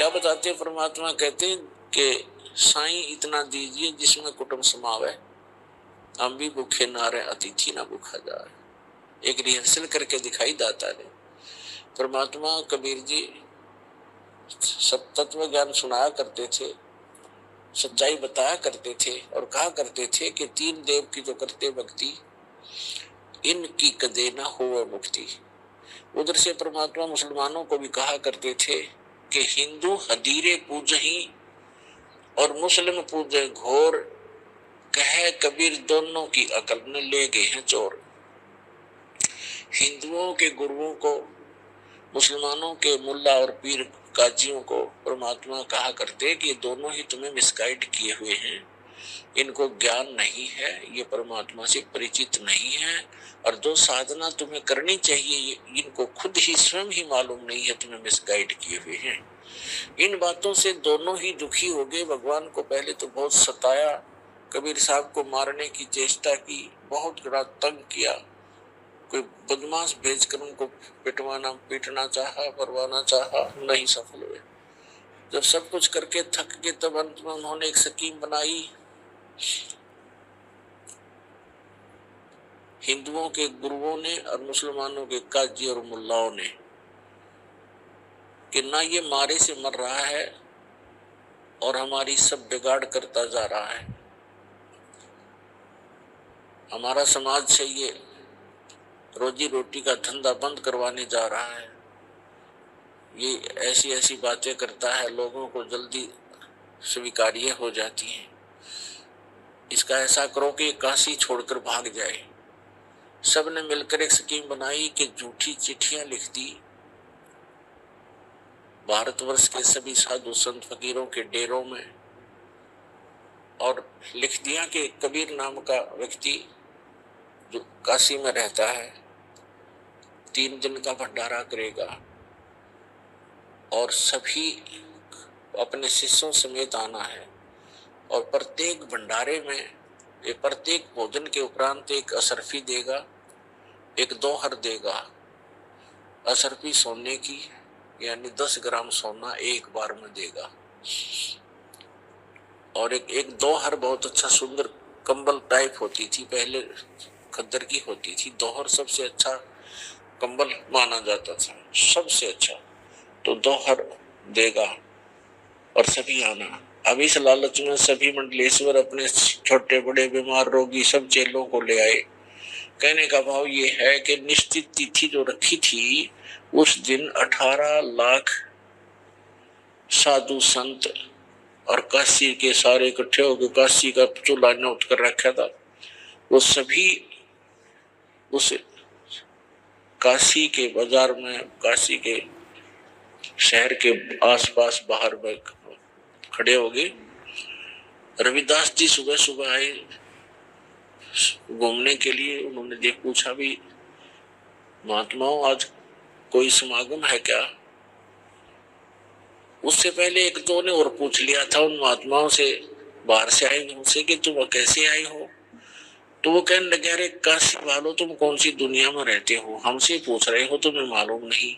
क्या बताते हैं परमात्मा? कहते हैं कि साईं इतना दीजिए जिसमें कुटुंब समावे, हम भी भूखे ना रहे अतिथि ना भूखा जाए। एक रिहर्सल करके दिखाई दाता ने। परमात्मा कबीर जी सब तत्व ज्ञान सुनाया करते थे, सच्चाई बताया करते थे और कहा करते थे कि तीन देव की जो करते भक्ति, इनकी कदे न हो मुक्ति। उधर से परमात्मा मुसलमानों को भी कहा करते थे कि हिंदू हदीरे पूजही और मुस्लिम पूजे घोर, कहे कबीर दोनों की अकल न ले गए हैं चोर। हिंदुओं के गुरुओं को, मुसलमानों के मुल्ला और पीर काजियों को परमात्मा कहा करते कि ये दोनों ही तुम्हें मिसगाइड किए हुए हैं, इनको ज्ञान नहीं है, ये परमात्मा से परिचित नहीं है, और जो साधना तुम्हें करनी चाहिए इनको खुद ही स्वयं ही मालूम नहीं है, तुम्हें मिसगाइड किए हुए हैं। इन बातों से दोनों ही दुखी हो गए। भगवान को पहले तो बहुत सताया, कबीर साहब को मारने की चेष्टा की, बहुत बड़ा तंग किया, कोई बदमाश भेजकर उनको पीटना चाहा, मरवाना चाहा, नहीं सफल हुए। जब सब कुछ करके थक गए तब अंत में उन्होंने एक स्कीम बनाई। हिंदुओं के गुरुओं ने और मुसलमानों के काजी और मुल्लाओं ने कि ना ये मारे से मर रहा है और हमारी सब बिगाड़ करता जा रहा है, हमारा समाज से ये रोजी रोटी का धंधा बंद करवाने जा रहा है, ये ऐसी ऐसी बातें करता है, लोगों को जल्दी स्वीकार्य हो जाती हैं, इसका ऐसा करो कि काशी छोड़कर भाग जाए। सब ने मिलकर एक स्कीम बनाई कि झूठी चिट्ठियां लिख दी भारतवर्ष के सभी साधु संत फकीरों के डेरों में, और लिख दिया कि कबीर नाम का व्यक्ति जो काशी में रहता है 3 दिन का भंडारा करेगा और सभी अपने शिष्यों समेत आना है, और प्रत्येक भंडारे में ये प्रत्येक भोजन के उपरांत एक असरफी देगा, एक दोहर देगा। असरफी सोने की यानी 10 ग्राम सोना एक बार में देगा, और एक दोहर बहुत अच्छा सुंदर कंबल टाइप होती थी, पहले खद्दर की होती थी, दोहर सबसे अच्छा कंबल माना जाता था, सबसे अच्छा, तो दोहर देगा और सभी आना। अब इस लालच में सभी मंडलेश्वर अपने छोटे बड़े बीमार रोगी सब चेलों को ले आए। कहने का भाव ये है कि निश्चित तिथि जो रखी थी उस दिन 18 लाख साधु संत और काशी के सारे इकट्ठे होकर काशी का चूल्हा नोट कर रखा था, वो सभी उस काशी के बाजार में, काशी के शहर के आसपास बाहर में खड़े हो गए। रविदास जी सुबह सुबह आए घूमने के लिए, उन्होंने देख पूछा भी महात्माओं आज कोई समागम है क्या? उससे पहले एक दो ने और पूछ लिया था उन महात्माओं से, बाहर से आए उनसे कि तुम कैसे आए हो? तो वो कहने लगे अरे काशी वालों तुम कौन सी दुनिया में रहते हो, हमसे पूछ रहे हो, तुम्हें मालूम नहीं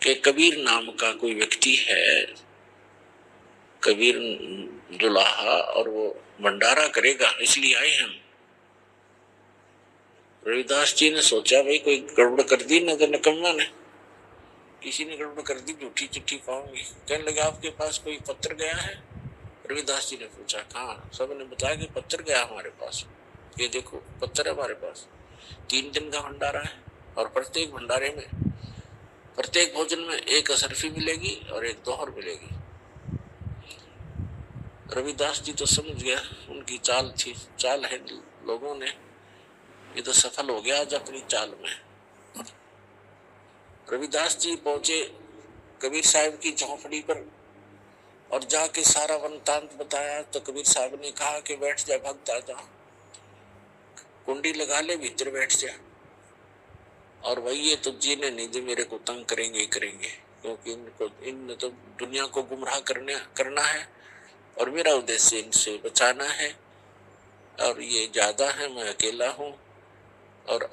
कि कबीर नाम का कोई व्यक्ति है, कबीर दुल्हा, और वो भंडारा करेगा, इसलिए आए हम। रविदास जी ने सोचा भाई कोई गड़बड़ कर दी नगर निकम्मा ने, किसी ने गड़बड़ कर दी, झूठी चिट्ठी पाऊंगी। कहने लगे आपके पास कोई पत्र गया है? रविदास जी ने पूछा कहाँ? सबने बताया कि पत्र गया हमारे पास, ये देखो पत्र है हमारे पास, 3 दिन का भंडारा है और प्रत्येक भंडारे में प्रत्येक भोजन में एक असरफी मिलेगी और एक दोहर मिलेगी। रविदास जी तो समझ गया उनकी चाल थी, चाल है लोगों ने, ये तो सफल हो गया आज अपनी चाल में। रविदास जी पहुंचे कबीर साहब की झोंपड़ी पर और जाके सारा वृत्तांत बताया, तो कबीर साहब ने कहा कि बैठ जा भक्त, आजा कुंडी लगा ले, भीतर बैठ जा, और वही ये तो जीने नहीं दे, मेरे को तंग करेंगे क्योंकि इन तो दुनिया को गुमराह करना है और मेरा उद्देश्य इनसे बचाना है, और ये ज्यादा है, मैं अकेला हूँ, और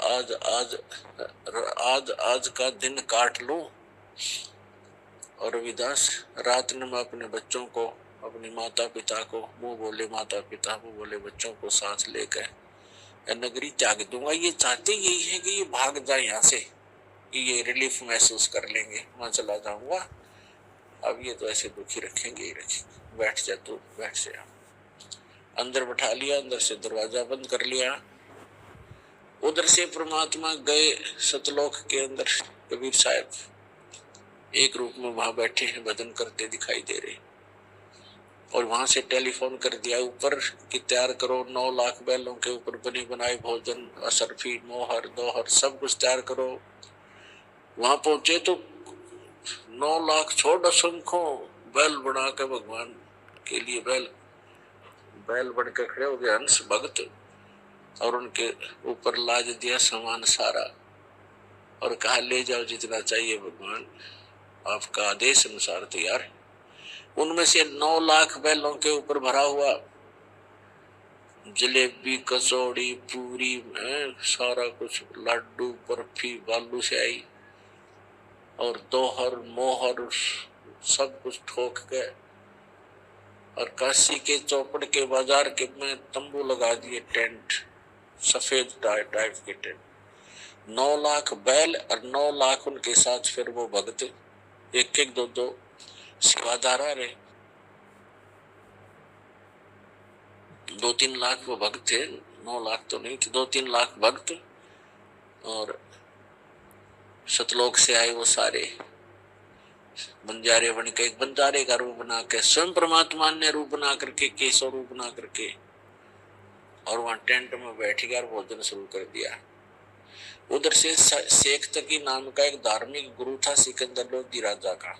आज का दिन काट लूं और रविदास रात में मैं अपने बच्चों को, अपने माता पिता को, मुंह बोले माता पिता मुंह बोले बच्चों को साथ लेकर नगरी त्याग दूंगा। ये चाहते यही है कि ये भाग जाए यहाँ से, ये रिलीफ महसूस कर लेंगे, मैं चला जाऊंगा। अब ये तो ऐसे दुखी रखेंगे ही रखेंगे। बैठ जा तू, बैठ जा। अंदर बैठा लिया, अंदर से दरवाजा बंद कर लिया। उधर से परमात्मा गए सतलोक के अंदर। कबीर साहब एक रूप में वहां बैठे हैं, भजन करते दिखाई दे रहे। और वहां से टेलीफोन कर दिया ऊपर कि तैयार करो, 9 लाख बैलों के ऊपर बने बनाए भोजन, असरफी, मोहर दोहर सब कुछ तैयार करो। वहां पहुंचे तो 9 लाख छोड़ असंख्यों बैल बना के भगवान के लिए बैल बन के खड़े हो गए हंस भक्त, और उनके ऊपर लाद दिया सामान सारा और कहा ले जाओ जितना चाहिए भगवान, आपका आदेश अनुसार तैयार है। उनमें से 9 लाख बैलों के ऊपर भरा हुआ जलेबी, कचौड़ी, पूरी, सारा कुछ, लड्डू, बर्फी, बालू से आई और दोहर मोहर सब कुछ ठोक के, और काशी के चौपड़ के बाजार के में तंबू लगा दिए, टेंट, सफेद टाइप के टेंट। 9 लाख बैल और 9 लाख उनके साथ फिर वो भक्त, एक एक दो सेवादार आ रहे। 2-3 लाख वो भक्त थे, 9 लाख तो नहीं थे, 2-3 लाख भक्त। और सतलोक से आए वो सारे बंजारे बन के, एक बंजारे का रूप बना के, स्वयं परमात्मा ने रूप बना करके, केशव रूप बना करके, और वहां टेंट में बैठ गया और भोजन शुरू कर दिया। उधर से शेख तकी नाम का एक धार्मिक गुरु था सिकंदर लोधी राजा का।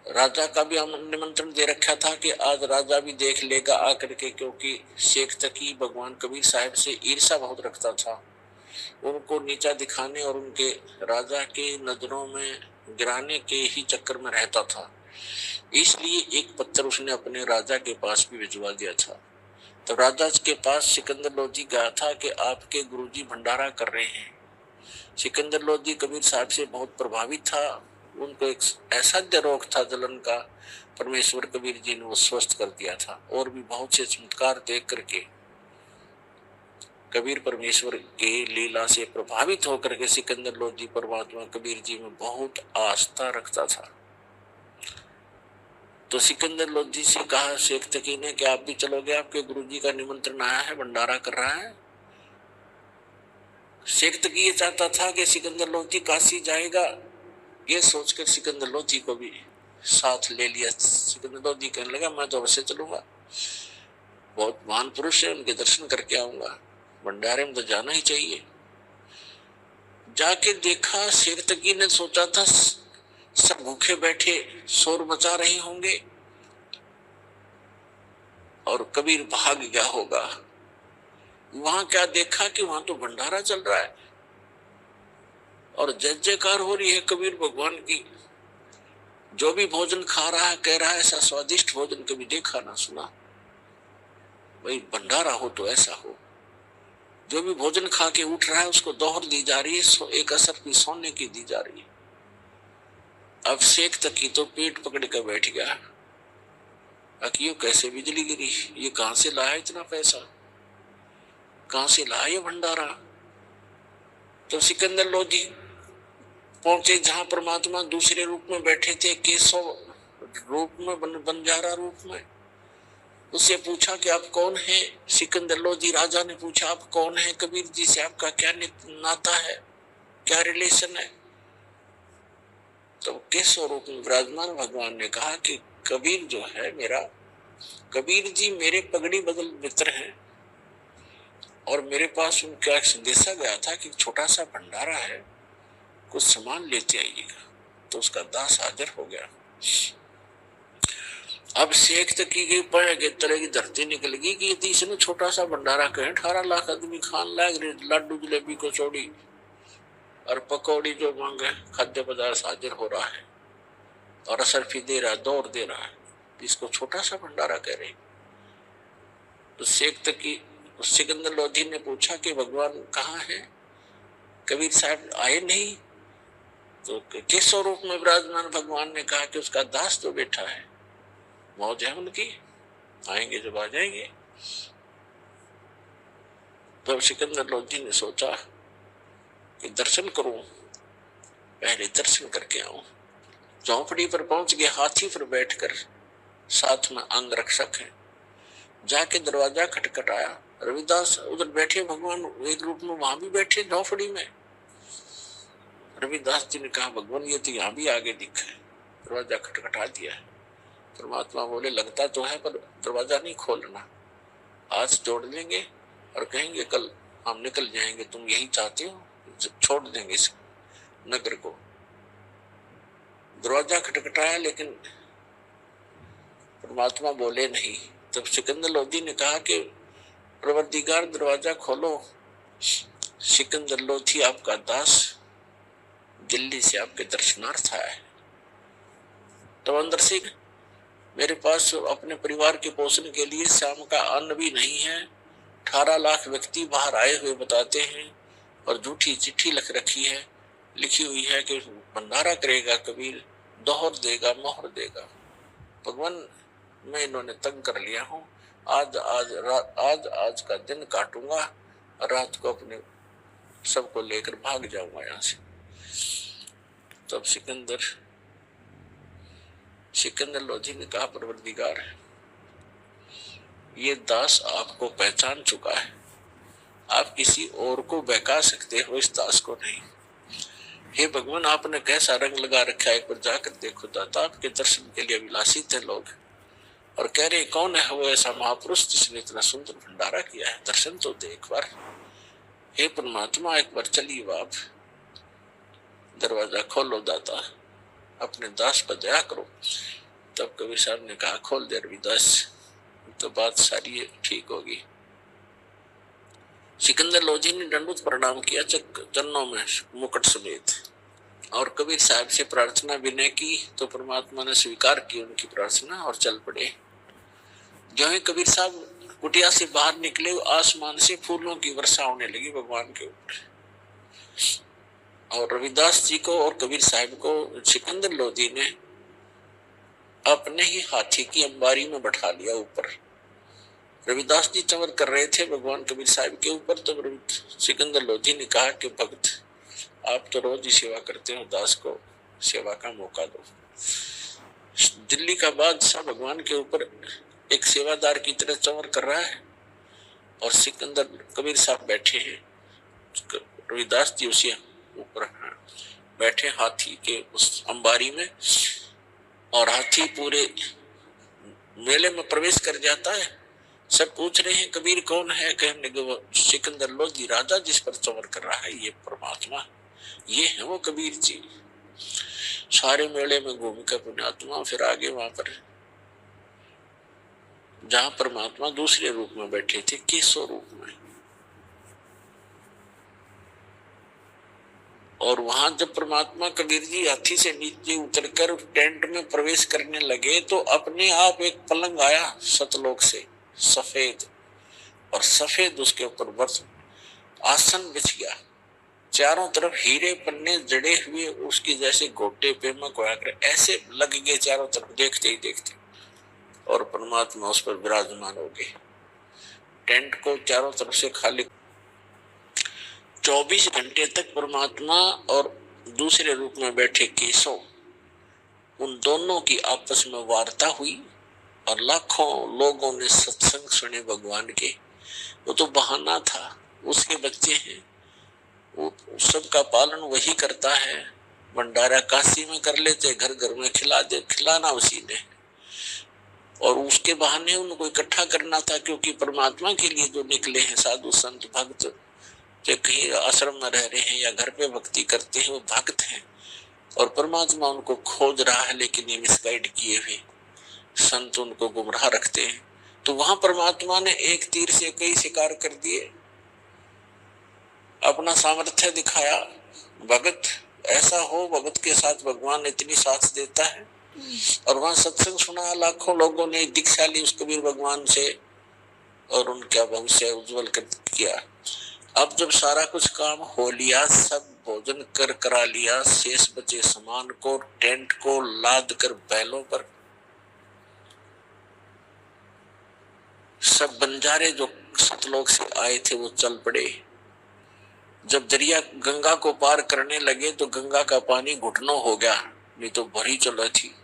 राजा का भी निमंत्रण दे रखा था कि आज राजा भी देख लेगा आकर के, क्योंकि शेख तकी भगवान कबीर साहब से ईर्षा बहुत रखता था, उनको नीचा दिखाने और उनके राजा के नजरों में गिराने के ही चक्कर में रहता था। इसलिए एक पत्र उसने अपने राजा के पास भी भिजवा दिया था। तो राजा के पास सिकंदर लोधी गया था कि आपके गुरुजी भंडारा कर रहे हैं। सिकंदर लोधी कबीर साहब से बहुत प्रभावित था, उनको एक ऐसा रोग था जलन का, परमेश्वर कबीर जी ने वो स्वस्थ कर दिया था। और भी बहुत से चमत्कार देख करके कबीर परमेश्वर के लीला से प्रभावित होकर के सिकंदर लोधी परमात्मा कबीर जी में बहुत आस्था रखता था। तो सिकंदर लोधी से कहा शेख तकी ने कि आप भी चलोगे, आपके गुरुजी का निमंत्रण आया है, भंडारा कर रहा है। शेख तकी ये चाहता था कि सिकंदर लोधी काशी जाएगा, ये सोचकर सिकंदर लोधी को भी साथ ले लिया। सिकंदर लोधी कहने लगा मैं तो अवश्य चलूंगा, बहुत महान पुरुष है, उनके दर्शन करके आऊंगा, भंडारे में तो जाना ही चाहिए। जाके देखा, शेख तकी ने सोचा था सब भूखे बैठे शोर मचा रहे होंगे और कबीर भाग गया होगा। वहां क्या देखा कि वहां तो भंडारा चल रहा है और जय जयकार हो रही है कबीर भगवान की। जो भी भोजन खा रहा है कह रहा है ऐसा स्वादिष्ट भोजन कभी देखा ना सुना। भाई भंडारा हो तो ऐसा हो। जो भी भोजन खा के उठ रहा है उसको दोहर दी जा रही है, एक असर की सोने की दी जा रही है। अब शेख तकी तो पेट पकड़ कर बैठ गया, अकियो कैसे बिजली गिरी, ये कहां से लाया इतना पैसा, कहां से लाया ये भंडारा। तो सिकंदर लोधी पहुंचे जहां परमात्मा दूसरे रूप में बैठे थे, केशव रूप में, बंजारा रूप में। उससे पूछा कि आप कौन हैं। सिकंदर लोधी राजा ने पूछा आप कौन हैं, कबीर जी से आपका क्या नाता है, क्या रिलेशन है। तो केशव रूप में विराजमान भगवान ने कहा कि कबीर जो है मेरा, कबीर जी मेरे पगड़ी बदल मित्र हैं और मेरे पास उनका एक संदेशा गया था कि छोटा सा भंडारा है, कुछ सामान लेते आइएगा। तो उसका दास हाजिर हो गया। अब शेख तकी के पैर के तरह की धरती निकल गई कि यदि इसने छोटा सा भंडारा कहे 18 लाख आदमी खान लायक, लड्डू जलेबी कचौड़ी और पकौड़ी जो मांगे खाद्य पदार्थ हाजिर हो रहा है और असरफी दे रहा है, दौड़ दे रहा है, इसको छोटा सा भंडारा कह रहे। तो शेख तकी सिकंदर लोधी ने पूछा कि भगवान कहाँ है, कबीर साहब आए नहीं। तो किस स्वरूप में विराजमान भगवान ने कहा कि उसका दास तो बैठा है, मौज है उनकी, आएंगे जब आ जाएंगे। तब सिकंदर लोधी ने सोचा कि दर्शन करूं, पहले दर्शन करके आऊं। झोंपड़ी पर पहुंच गए, हाथी पर बैठकर, साथ में अंग रक्षक है। जाके दरवाजा खटखटाया, रविदास उधर बैठे, भगवान एक रूप में वहां भी बैठे झोंपड़ी में। रविदास जी ने कहा भगवान ये तो यहाँ भी आगे दिख है। दरवाजा खटखटा दिया। परमात्मा बोले लगता तो है पर दरवाजा नहीं खोलना, आज जोड़ लेंगे और कहेंगे कल हम निकल जाएंगे, तुम यही चाहते हो, छोड़ देंगे इस नगर को। दरवाजा खटखटाया लेकिन परमात्मा बोले नहीं। तब सिकंदर लोधी ने कहा कि प्रवर्तिगार दरवाजा खोलो, सिकंदर लोधी आपका दास दिल्ली से आपके दर्शनार्थ आया है। तो अंदर से मेरे पास अपने परिवार के पोषण के लिए शाम का अन्न भी नहीं है। 18 लाख व्यक्ति बाहर आए हुए बताते हैं और झूठी चिट्ठी लिखी हुई है कि भंडारा करेगा कबीर, दोहर देगा, मोहर देगा। भगवान मैं इन्होंने तंग कर लिया हूँ, आज का दिन काटूंगा और रात को अपने सबको लेकर भाग जाऊंगा यहाँ से। तब सिकंदर लोधी ने कहा परवरदिगार ये दास आपको पहचान चुका है, आप किसी और को बहका सकते हो, इस दास को नहीं। हे भगवान आपने कैसा रंग लगा रखा है, एक बार जाकर देखो दाता, आपके दर्शन के लिए अभिलाषी थे लोग और कह रहे कौन है वो ऐसा महापुरुष जिसने इतना सुंदर भंडारा किया है, दर्शन तो दे एक बार। हे परमात्मा एक बार चलिए बाप, दरवाजा खोलो दाता, अपने दास पर दया करो। तब कबीर साहब ने कहा खोल दे रविदास, तो बात सारी ठीक होगी। सिकंदर लोधी ने दंडवत प्रणाम किया चरणों में मुकुट समेत और कबीर साहब से प्रार्थना विनय की। तो परमात्मा ने स्वीकार की उनकी प्रार्थना और चल पड़े। जो ही कबीर साहब कुटिया से बाहर निकले, आसमान से फूलों की वर्षा होने लगी भगवान के ऊपर। और रविदास जी को और कबीर साहब को सिकंदर लोधी ने अपने ही हाथी की अंबारी में बैठा लिया ऊपर। रविदास जी चंवर कर रहे थे भगवान कबीर साहब के ऊपर। तो सिकंदर लोधी ने कहा कि भक्त आप तो रोज ही सेवा करते हो, दास को सेवा का मौका दो। दिल्ली का बादशाह भगवान के ऊपर एक सेवादार की तरह चंवर कर रहा है और सिकंदर कबीर साहब बैठे हैं, रविदास जी उसी ऊपर बैठे हाथी के उस अंबारी में। और हाथी पूरे मेले में प्रवेश कर जाता है। सब पूछ रहे हैं कबीर कौन है, कहने को सिकंदर लोधी राजा जिस पर चंवर कर रहा है ये परमात्मा, ये है वो कबीर जी। सारे मेले में घूम कर पुण्यात्मा फिर आगे वहां पर जहां परमात्मा दूसरे रूप में बैठे थे, केशव रूप में, और वहां जब परमात्मा कबीर जी हाथी से नीचे उतरकर टेंट में प्रवेश करने लगे तो अपने आप एक पलंग आया सतलोक से सफेद, और सफेद उसके ऊपर बस आसन बिछ गया। चारों तरफ हीरे पन्ने जड़े हुए उसकी जैसे गोटे पे मकर ऐसे लग गए चारों तरफ देखते ही देखते, और परमात्मा उस पर विराजमान हो गए। टेंट को चारों तरफ से खाली 24 घंटे तक परमात्मा और दूसरे रूप में बैठे केशव, उन दोनों की आपस में वार्ता हुई और लाखों लोगों ने सत्संग सुने भगवान के। वो तो बहाना था, उसके बच्चे हैं, वो सबका पालन वही करता है। भंडारा काशी में कर लेते, घर घर में खिलाना उसी ने, और उसके बहाने उनको इकट्ठा करना था, क्योंकि परमात्मा के लिए जो निकले हैं साधु संत भक्त, जो कहीं आश्रम में रह रहे हैं या घर पे भक्ति करते हैं, वो भक्त हैं और परमात्मा उनको खोज रहा है, लेकिन ये मिसगाइड किए हुए संत उनको गुमराह रखते हैं। तो वहां परमात्मा ने एक तीर से कई शिकार कर दिए, अपना सामर्थ्य दिखाया। भगत ऐसा हो, भगत के साथ भगवान इतनी साथ देता है। और वहां सत्संग सुना, लाखों लोगों ने दीक्षा ली उस कबीर भगवान से और उनका वंश उज्जवल कर किया। अब जब सारा कुछ काम हो लिया, सब भोजन कर करा लिया, शेष बचे सामान को टेंट को लाद कर बैलों पर सब बंजारे जो सतलोक से आए थे वो चल पड़े। जब दरिया गंगा को पार करने लगे तो गंगा का पानी घुटनों हो गया, नहीं तो भरी चल रही थी।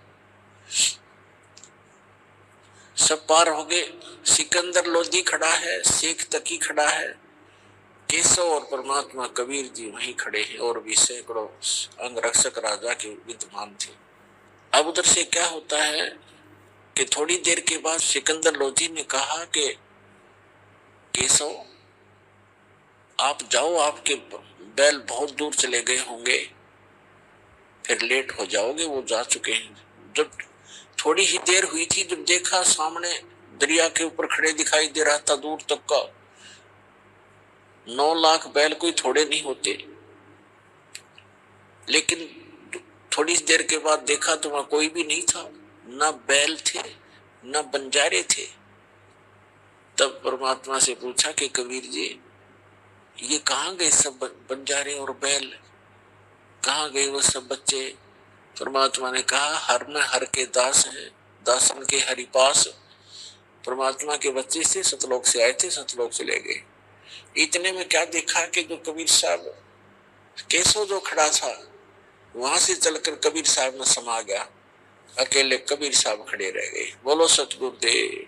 सब पार हो गए। सिकंदर लोधी खड़ा है, शेख तकी खड़ा है, केशव और परमात्मा कबीर जी वहीं खड़े हैं और भी सैकड़ों अंगरक्षक राजा के विद्यमान थे। अब उधर से क्या होता है कि थोड़ी देर के बाद सिकंदर लोधी ने कहा कि केशव आप जाओ, आपके बैल बहुत दूर चले गए होंगे, फिर लेट हो जाओगे, वो जा चुके हैं। जब थोड़ी ही देर हुई थी, जब देखा सामने दरिया के ऊपर खड़े दिखाई दे रहा था दूर तक का 9 लाख बैल, कोई थोड़े नहीं होते। लेकिन थोड़ी देर के बाद देखा तो वहां कोई भी नहीं था, ना बैल थे ना बंजारे थे। तब परमात्मा से पूछा कि कबीर जी ये कहाँ गए सब बंजारे और बैल, कहाँ गए वो सब बच्चे? परमात्मा ने कहा हर में हर के दास हैं, दासन के हरि पास। परमात्मा के बच्चे से सतलोक से आए थे, सतलोक से ले गए। इतने में क्या देखा कि जो कबीर साहब केशव जो खड़ा था वहां से चलकर कबीर साहब में समा गया, अकेले कबीर साहब खड़े रह गए। बोलो सतगुरुदेव।